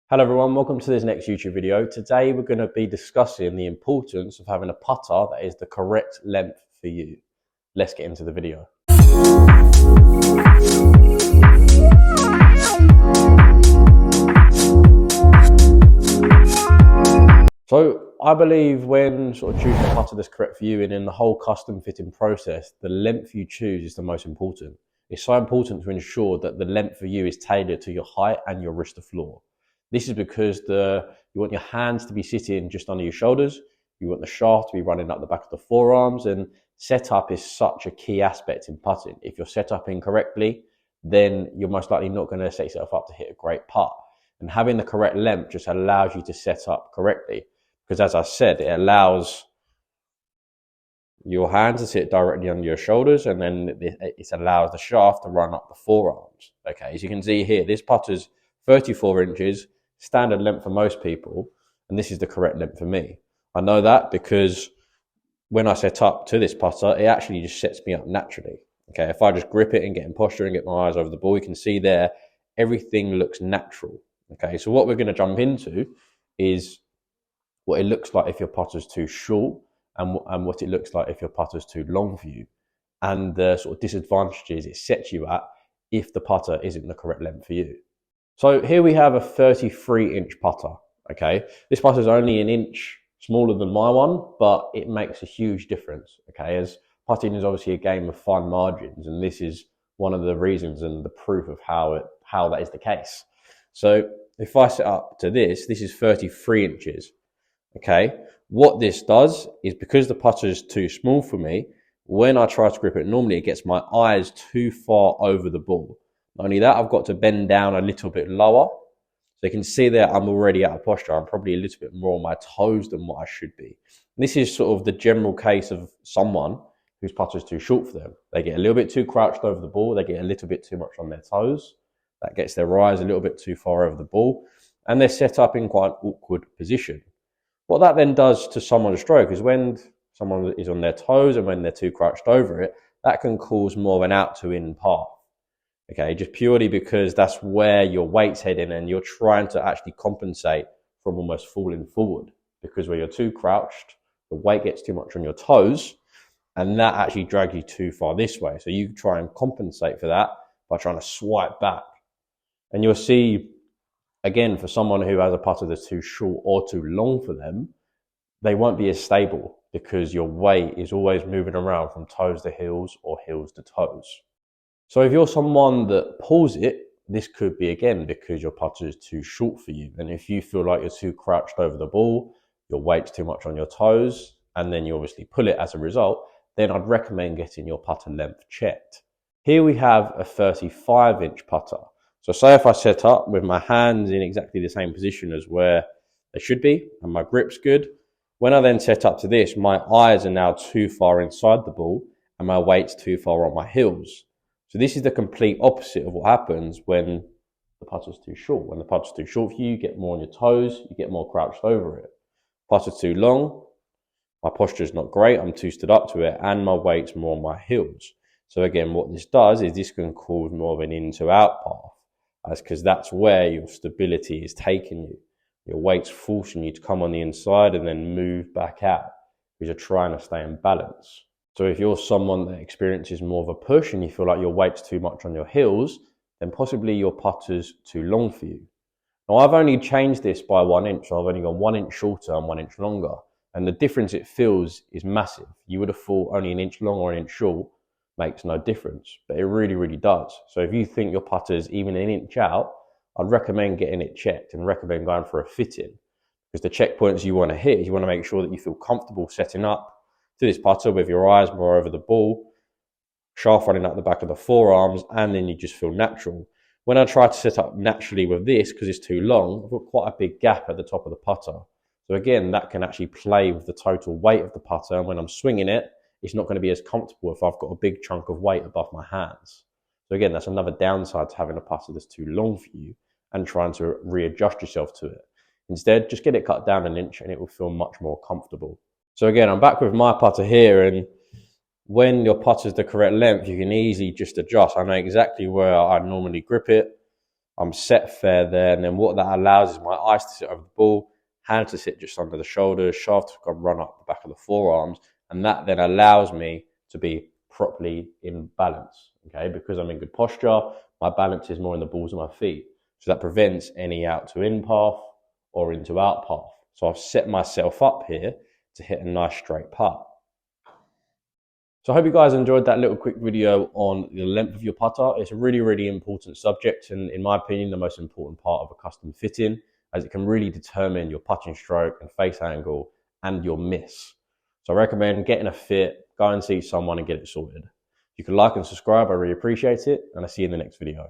Hello everyone, welcome to this next YouTube video. Today we're going to be discussing the importance of having a putter that is the correct length for you. Let's get into the video. So I believe when sort of choosing a putter that's correct for you and in the whole custom fitting process, the length you choose is the most important. It's so important to ensure that the length for you is tailored to your height and your wrist to floor. This is because you want your hands to be sitting just under your shoulders. You want the shaft to be running up the back of the forearms, and setup is such a key aspect in putting. If you're set up incorrectly, then you're most likely not going to set yourself up to hit a great putt. And having the correct length just allows you to set up correctly. Because as I said, it allows your hands to sit directly under your shoulders, and then it allows the shaft to run up the forearms. Okay, as you can see here, this putter's 34 inches, standard length for most people, and this is the correct length for me. I know that because when I set up to this putter, it actually just sets me up naturally. Okay, if I just grip it and get in posture and get my eyes over the ball, you can see there, everything looks natural. Okay, so what we're going to jump into is what it looks like if your putter's too short and what it looks like if your putter's too long for you, and the sort of disadvantages it sets you at if the putter isn't the correct length for you. So here we have a 33-inch putter, okay? This putter is only an inch smaller than my one, but it makes a huge difference, okay? As putting is obviously a game of fine margins, and this is one of the reasons and the proof of how that is the case. So if I set up to this is 33 inches, okay? What this does is, because the putter is too small for me, when I try to grip it normally, it gets my eyes too far over the ball. Not only that, I've got to bend down a little bit lower. So you can see there, I'm already out of posture. I'm probably a little bit more on my toes than what I should be. And this is sort of the general case of someone whose putter is too short for them. They get a little bit too crouched over the ball. They get a little bit too much on their toes. That gets their eyes a little bit too far over the ball. And they're set up in quite an awkward position. What that then does to someone's stroke is when someone is on their toes and when they're too crouched over it, that can cause more of an out to in path. Okay, just purely because that's where your weight's heading and you're trying to actually compensate from almost falling forward. Because where you're too crouched, the weight gets too much on your toes, and that actually drags you too far this way. So you try and compensate for that by trying to swipe back. And you'll see, again, for someone who has a putter that's too short or too long for them, they won't be as stable because your weight is always moving around from toes to heels or heels to toes. So if you're someone that pulls it, this could be, again, because your putter is too short for you. And if you feel like you're too crouched over the ball, your weight's too much on your toes, and then you obviously pull it as a result, then I'd recommend getting your putter length checked. Here we have a 35-inch putter. So say if I set up with my hands in exactly the same position as where they should be, and my grip's good, when I then set up to this, my eyes are now too far inside the ball, and my weight's too far on my heels. So this is the complete opposite of what happens when the putter's too short. When the putter's too short for you, you get more on your toes, you get more crouched over it. Putter's too long, my posture's not great, I'm too stood up to it, and my weight's more on my heels. So again, what this does is this can cause more of an in to out path. That's because that's where your stability is taking you. Your weight's forcing you to come on the inside and then move back out because you're trying to stay in balance. So if you're someone that experiences more of a push and you feel like your weight's too much on your heels, then possibly your putter's too long for you. Now, I've only changed this by 1 inch. So I've only gone 1 inch shorter and 1 inch longer. And the difference it feels is massive. You would have thought only an inch long or an inch short makes no difference, but it really, really does. So if you think your putter's even an inch out, I'd recommend getting it checked and recommend going for a fitting. Because the checkpoints you want to hit is you want to make sure that you feel comfortable setting up to this putter with your eyes more over the ball, shaft running up the back of the forearms, and then you just feel natural. When I try to set up naturally with this, because it's too long, I've got quite a big gap at the top of the putter. So again, that can actually play with the total weight of the putter, and when I'm swinging it, it's not going to be as comfortable if I've got a big chunk of weight above my hands. So again, that's another downside to having a putter that's too long for you and trying to readjust yourself to it. Instead, just get it cut down an inch and it will feel much more comfortable. So again, I'm back with my putter here, and when your putter's the correct length, you can easily just adjust. I know exactly where I normally grip it. I'm set fair there, and then what that allows is my eyes to sit over the ball, hands to sit just under the shoulders, shaft to run up the back of the forearms, and that then allows me to be properly in balance, okay? Because I'm in good posture, my balance is more in the balls of my feet. So that prevents any out to in path or into out path. So I've set myself up here to hit a nice straight putt. So I hope you guys enjoyed that little quick video on the length of your putter. It's a really, really important subject, and in my opinion, the most important part of a custom fitting, as it can really determine your putting stroke and face angle and your miss. So I recommend getting a fit, go and see someone and get it sorted. You can like and subscribe, I really appreciate it, and I'll see you in the next video.